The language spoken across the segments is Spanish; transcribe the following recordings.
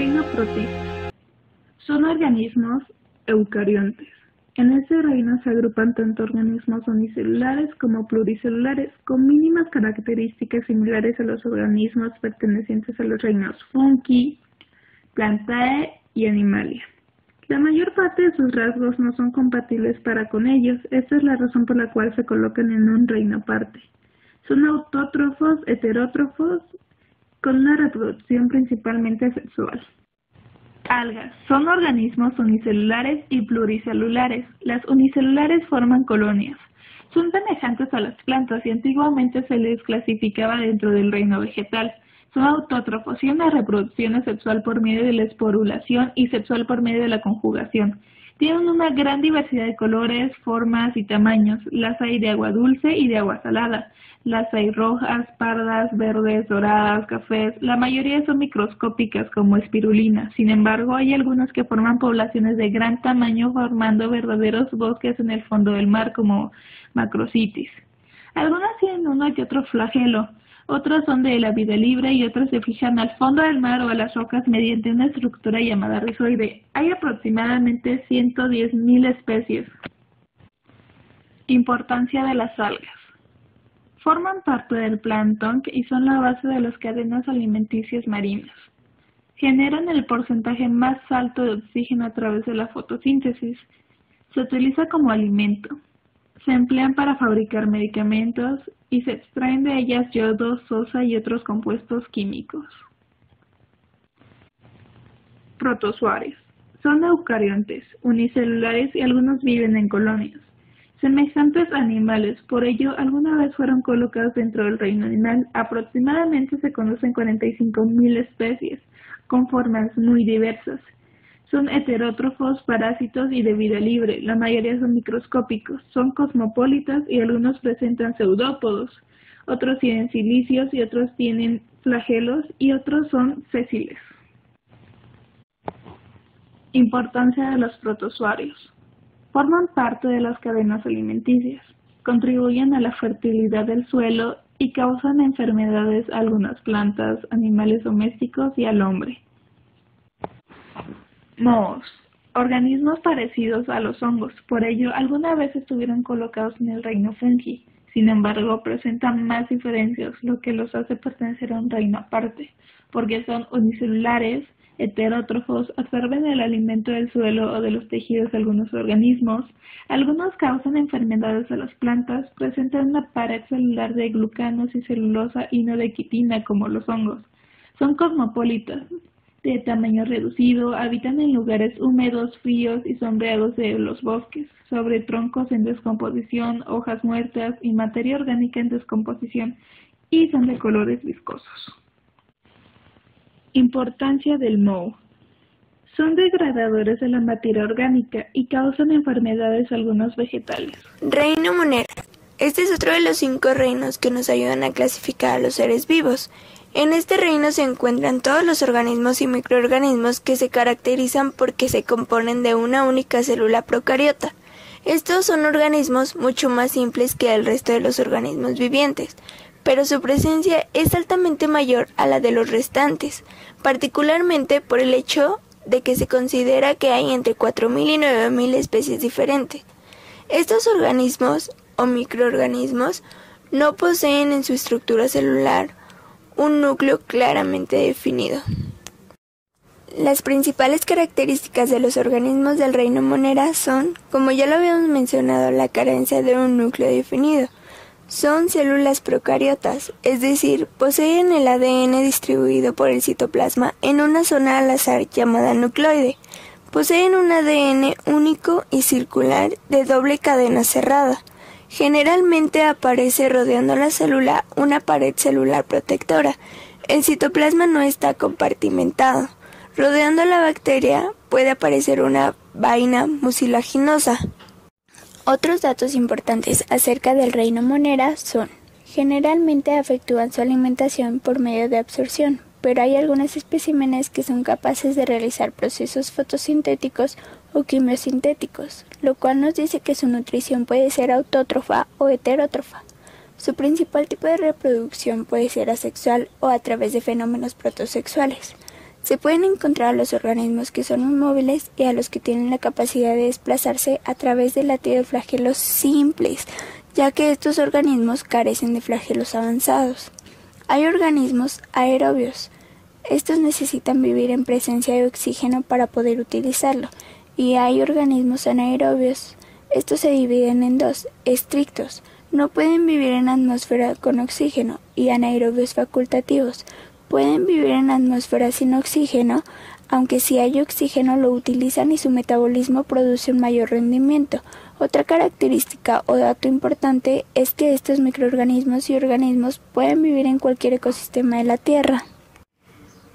Reino protista. Son organismos eucariontes. En este reino se agrupan tanto organismos unicelulares como pluricelulares, con mínimas características similares a los organismos pertenecientes a los reinos Fungi, Plantae y Animalia. La mayor parte de sus rasgos no son compatibles para con ellos. Esta es la razón por la cual se colocan en un reino aparte. Son autótrofos, heterótrofos, con una reproducción principalmente sexual. Algas. Son organismos unicelulares y pluricelulares. Las unicelulares forman colonias. Son semejantes a las plantas y antiguamente se les clasificaba dentro del reino vegetal. Son autótrofos y una reproducción asexual por medio de la esporulación y sexual por medio de la conjugación. Tienen una gran diversidad de colores, formas y tamaños. Las hay de agua dulce y de agua salada. Las hay rojas, pardas, verdes, doradas, cafés. La mayoría son microscópicas como espirulina. Sin embargo, hay algunas que forman poblaciones de gran tamaño formando verdaderos bosques en el fondo del mar como macrocitis. Algunas tienen uno que otro flagelo. Otras son de la vida libre y otras se fijan al fondo del mar o a las rocas mediante una estructura llamada rizoide. Hay aproximadamente 110.000 especies. Importancia de las algas. Forman parte del plancton y son la base de las cadenas alimenticias marinas. Generan el porcentaje más alto de oxígeno a través de la fotosíntesis. Se utiliza como alimento. Se emplean para fabricar medicamentos y se extraen de ellas yodo, sosa y otros compuestos químicos. Protozoarios. Son eucariontes, unicelulares y algunos viven en colonias. Semejantes a animales, por ello alguna vez fueron colocados dentro del reino animal. Aproximadamente se conocen 45.000 especies, con formas muy diversas. Son heterótrofos, parásitos y de vida libre. La mayoría son microscópicos, son cosmopolitas y algunos presentan pseudópodos. Otros tienen cilicios y otros tienen flagelos y otros son sesiles. Importancia de los protozoarios. Forman parte de las cadenas alimenticias, contribuyen a la fertilidad del suelo y causan enfermedades a algunas plantas, animales domésticos y al hombre. Mohos. Organismos parecidos a los hongos, por ello alguna vez estuvieron colocados en el reino fungi. Sin embargo, presentan más diferencias, lo que los hace pertenecer a un reino aparte, porque son unicelulares, heterótrofos, absorben el alimento del suelo o de los tejidos de algunos organismos. Algunos causan enfermedades a las plantas, presentan una pared celular de glucanos y celulosa y no de quitina como los hongos. Son cosmopolitas, de tamaño reducido, habitan en lugares húmedos, fríos y sombreados de los bosques, sobre troncos en descomposición, hojas muertas y materia orgánica en descomposición, y son de colores viscosos. Importancia del moho. Son degradadores de la materia orgánica y causan enfermedades a algunos vegetales. Reino Monera. Este es otro de los 5 reinos que nos ayudan a clasificar a los seres vivos. En este reino se encuentran todos los organismos y microorganismos que se caracterizan porque se componen de una única célula procariota. Estos son organismos mucho más simples que el resto de los organismos vivientes, pero su presencia es altamente mayor a la de los restantes, particularmente por el hecho de que se considera que hay entre 4.000 y 9.000 especies diferentes. Estos organismos o microorganismos no poseen en su estructura celular un núcleo claramente definido. Las principales características de los organismos del reino Monera son, como ya lo habíamos mencionado, la carencia de un núcleo definido. Son células procariotas, es decir, poseen el ADN distribuido por el citoplasma en una zona al azar llamada nucleoide. Poseen un ADN único y circular de doble cadena cerrada. Generalmente aparece rodeando la célula una pared celular protectora. El citoplasma no está compartimentado. Rodeando la bacteria puede aparecer una vaina mucilaginosa. Otros datos importantes acerca del reino Monera son: generalmente efectúan su alimentación por medio de absorción, pero hay algunos especímenes que son capaces de realizar procesos fotosintéticos o quimiosintéticos, lo cual nos dice que su nutrición puede ser autótrofa o heterótrofa. Su principal tipo de reproducción puede ser asexual o a través de fenómenos protosexuales. Se pueden encontrar a los organismos que son inmóviles y a los que tienen la capacidad de desplazarse a través del latido de flagelos simples, ya que estos organismos carecen de flagelos avanzados. Hay organismos aerobios. Estos necesitan vivir en presencia de oxígeno para poder utilizarlo, y hay organismos anaerobios. Estos se dividen en dos: estrictos, no pueden vivir en atmósfera con oxígeno, y anaerobios facultativos, pueden vivir en atmósfera sin oxígeno, aunque si hay oxígeno lo utilizan y su metabolismo produce un mayor rendimiento. Otra característica o dato importante es que estos microorganismos y organismos pueden vivir en cualquier ecosistema de la Tierra.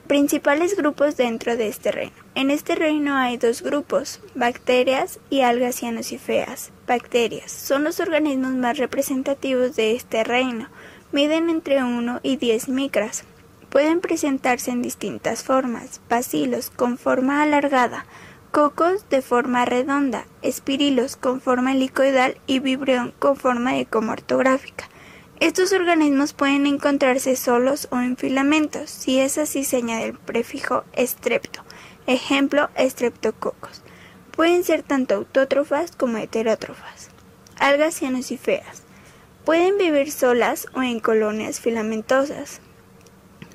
Principales grupos dentro de este reino. En este reino hay dos grupos: bacterias y algas cianocíferas. Bacterias son los organismos más representativos de este reino. Miden entre 1 y 10 micras. Pueden presentarse en distintas formas: bacilos con forma alargada, cocos de forma redonda, espirilos con forma helicoidal y vibrión con forma de coma ortográfica. Estos organismos pueden encontrarse solos o en filamentos. Si es así, se añade el prefijo estrepto. Ejemplo, estreptococos. Pueden ser tanto autótrofas como heterótrofas. Algas cianocíferas. Pueden vivir solas o en colonias filamentosas.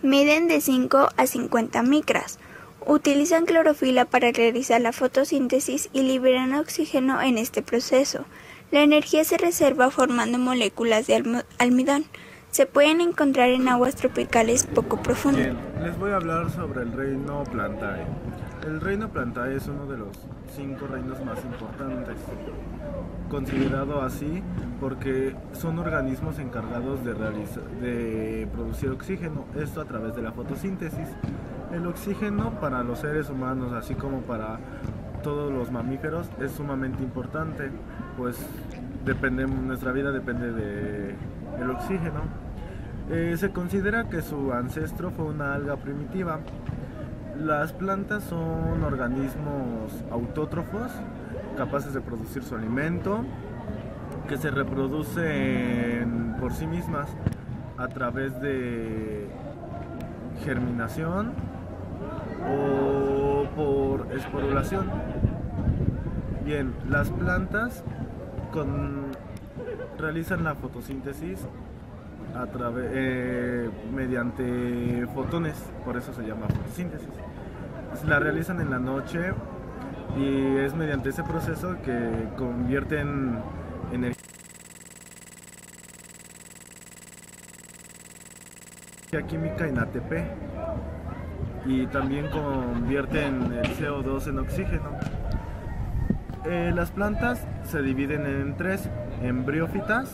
Miden de 5 a 50 micras. Utilizan clorofila para realizar la fotosíntesis y liberan oxígeno en este proceso. La energía se reserva formando moléculas de almidón. Se pueden encontrar en aguas tropicales poco profundas. Bien, les voy a hablar sobre el reino Plantae. El reino Plantae es uno de los 5 reinos más importantes, considerado así porque son organismos encargados de producir oxígeno, esto a través de la fotosíntesis. El oxígeno para los seres humanos, así como para todos los mamíferos, es sumamente importante, pues nuestra vida depende del oxígeno. Se considera que su ancestro fue una alga primitiva. Las plantas son organismos autótrofos, capaces de producir su alimento, que se reproducen por sí mismas a través de germinación o por esporulación. Bien, las plantas realizan la fotosíntesis mediante fotones, por eso se llama fotosíntesis. La realizan en la noche y es mediante ese proceso que convierten energía química en ATP y también convierten el CO2 en oxígeno. Las plantas se dividen en 3: embriófitas,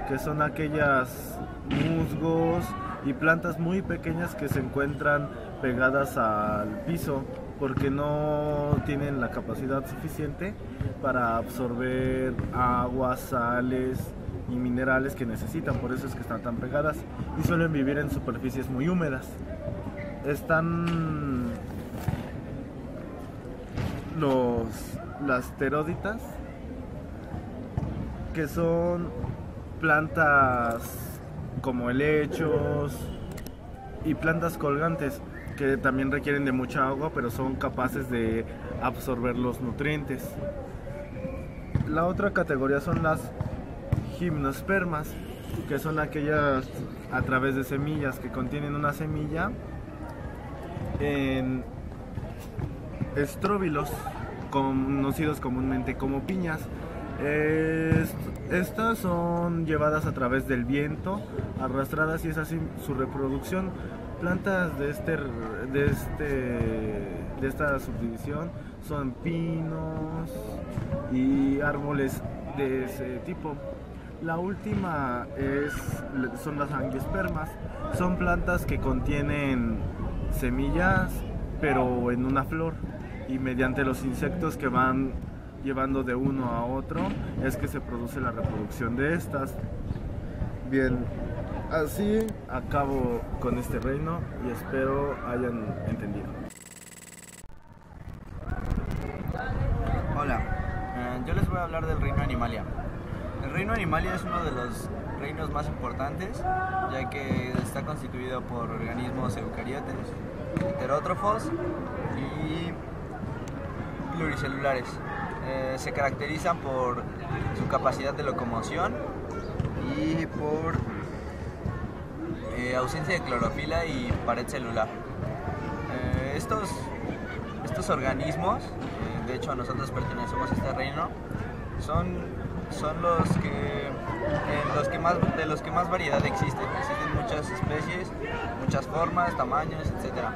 que son aquellas musgos y plantas muy pequeñas que se encuentran pegadas al piso porque no tienen la capacidad suficiente para absorber agua, sales y minerales que necesitan, por eso es que están tan pegadas y suelen vivir en superficies muy húmedas. Están las pteróditas, que son plantas como helechos y plantas colgantes que también requieren de mucha agua, pero son capaces de absorber los nutrientes. La otra categoría son las gimnospermas, que son aquellas a través de semillas que contienen una semilla en estróbilos, conocidos comúnmente como piñas. Estas son llevadas a través del viento, arrastradas, y es así su reproducción. Plantas de esta subdivisión son pinos y árboles de ese tipo. La última son las angiospermas. Son plantas que contienen semillas pero en una flor, y mediante los insectos que van llevando de uno a otro es que se produce la reproducción de estas. Bien, así acabo con este reino y espero hayan entendido. Hola, yo les voy a hablar del reino Animalia. El reino Animalia es uno de los reinos más importantes, ya que está constituido por organismos eucariotes. heterótrofos y pluricelulares. Se caracterizan por su capacidad de locomoción y por ausencia de clorofila y pared celular. Estos organismos, de hecho nosotros pertenecemos a este reino, son de los que más variedad existe. Existen muchas especies, muchas formas, tamaños, etc.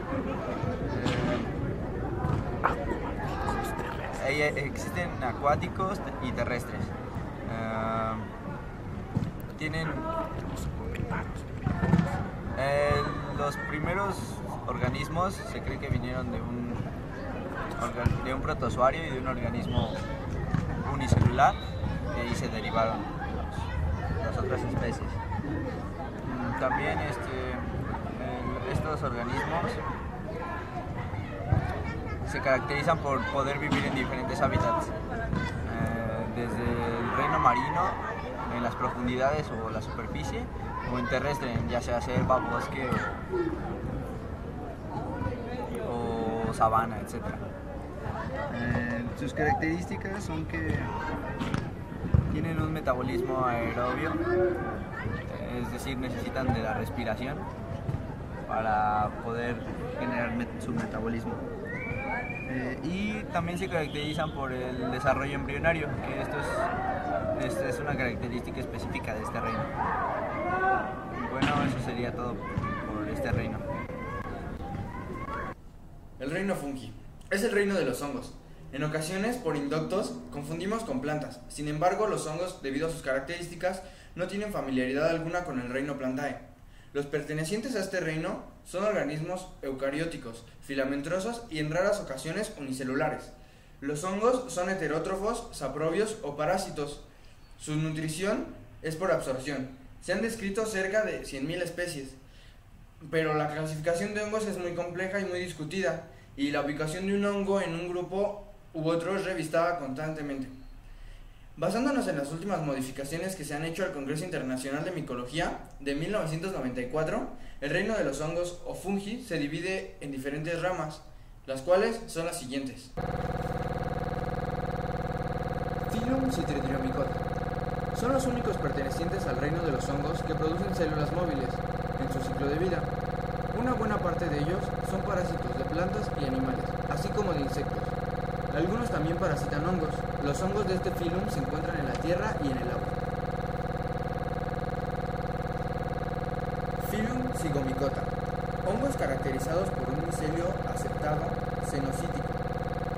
Existen acuáticos y terrestres. Los primeros organismos se cree que vinieron de un protozoario y de un organismo unicelular, y ahí se derivaron las otras especies. También estos organismos se caracterizan por poder vivir en diferentes hábitats, desde el reino marino, en las profundidades o la superficie, o en terrestre, ya sea selva, bosque o sabana, etc. Sus características son que tienen un metabolismo aerobio, es decir, necesitan de la respiración para poder generar su metabolismo. Y también se caracterizan por el desarrollo embrionario, que esto es una característica específica de este reino. Bueno, eso sería todo por este reino. El reino fungi es el reino de los hongos. En ocasiones, por indoctos, confundimos con plantas. Sin embargo, los hongos, debido a sus características, no tienen familiaridad alguna con el reino Plantae. Los pertenecientes a este reino son organismos eucarióticos, filamentosos y en raras ocasiones unicelulares. Los hongos son heterótrofos, saprobios o parásitos. Su nutrición es por absorción. Se han descrito cerca de 100.000 especies, pero la clasificación de hongos es muy compleja y muy discutida, y la ubicación de un hongo en un grupo u otro es revistada constantemente. Basándonos en las últimas modificaciones que se han hecho al Congreso Internacional de Micología de 1994, el reino de los hongos o fungi se divide en diferentes ramas, las cuales son las siguientes. Phylum Citridriomycota. Son los únicos pertenecientes al reino de los hongos que producen células móviles en su ciclo de vida. Una buena parte de ellos son parásitos de plantas y animales, así como de insectos. Algunos también parasitan hongos. Los hongos de este phylum se encuentran en la tierra y en el agua. Phylum Zygomycota. Hongos caracterizados por un micelio aceptado cenocítico,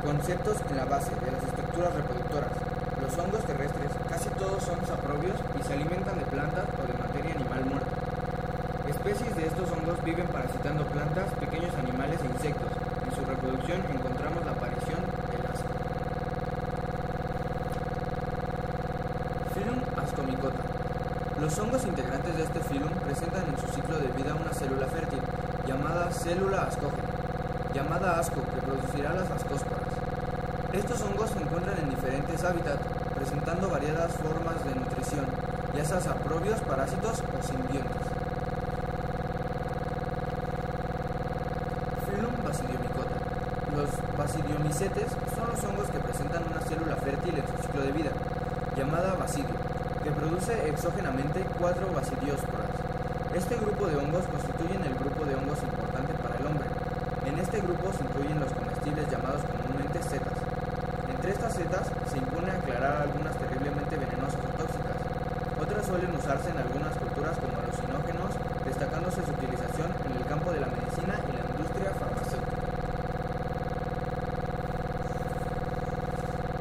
conceptos en la base de las estructuras reproductoras. Los hongos terrestres casi todos son saprobios y se alimentan de plantas o de materia animal muerta. Especies de estos hongos viven parasitando plantas, pequeños animales e insectos. En su reproducción encontramos la aparición del asco. Phylum Ascomycota. Los hongos integrantes de este phylum presentan en su ciclo de vida una célula fértil, llamada célula ascógena, llamada asco, que producirá las ascósporas. Estos hongos se encuentran en diferentes hábitats, presentando variadas formas de nutrición, ya sea saprobios, parásitos o simbiontes. Phylum Basidiomycota. Los basidiomicetes son los hongos que presentan una célula fértil en su ciclo de vida, llamada basidio, que produce exógenamente 4 basidiósporas. Este grupo de hongos constituyen el grupo de hongos importante para el hombre. En este grupo se incluyen los comestibles llamados comúnmente setas. Entre estas setas se impone aclarar algunas terriblemente venenosas o tóxicas. Otras suelen usarse en algunas culturas como alucinógenos, destacándose su utilización en el campo de la medicina y la industria farmacéutica.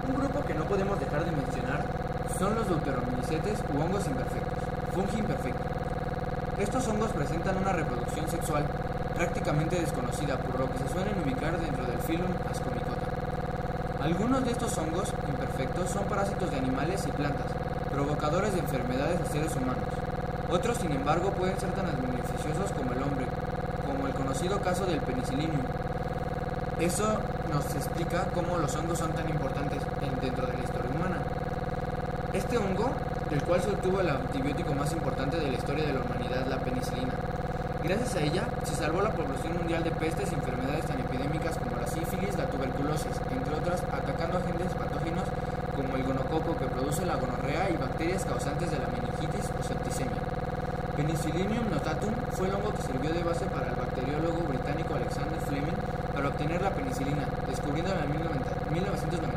Un grupo que no podemos dejar de mencionar son los deuteromicetes u hongos imperfectos, fungi imperfectos. Estos hongos presentan una reproducción sexual prácticamente desconocida, por lo que se suelen ubicar dentro del phylum Ascomycota. Algunos de estos hongos imperfectos son parásitos de animales y plantas, provocadores de enfermedades a seres humanos. Otros, sin embargo, pueden ser tan beneficiosos como el hombre, como el conocido caso del penicillium. Eso nos explica cómo los hongos son tan importantes dentro de la historia humana. Este hongo, del cual se obtuvo el antibiótico más importante de la historia de la humanidad, la penicilina, Gracias a ella se salvó la población mundial de pestes y enfermedades tan epidémicas como la sífilis, la tuberculosis, entre otras, atacando agentes patógenos como el gonococo que produce la gonorrea y bacterias causantes de la meningitis o septicemia. Penicillium notatum fue el hongo que sirvió de base para el bacteriólogo británico Alexander Fleming para obtener la penicilina, descubriéndola en 1993.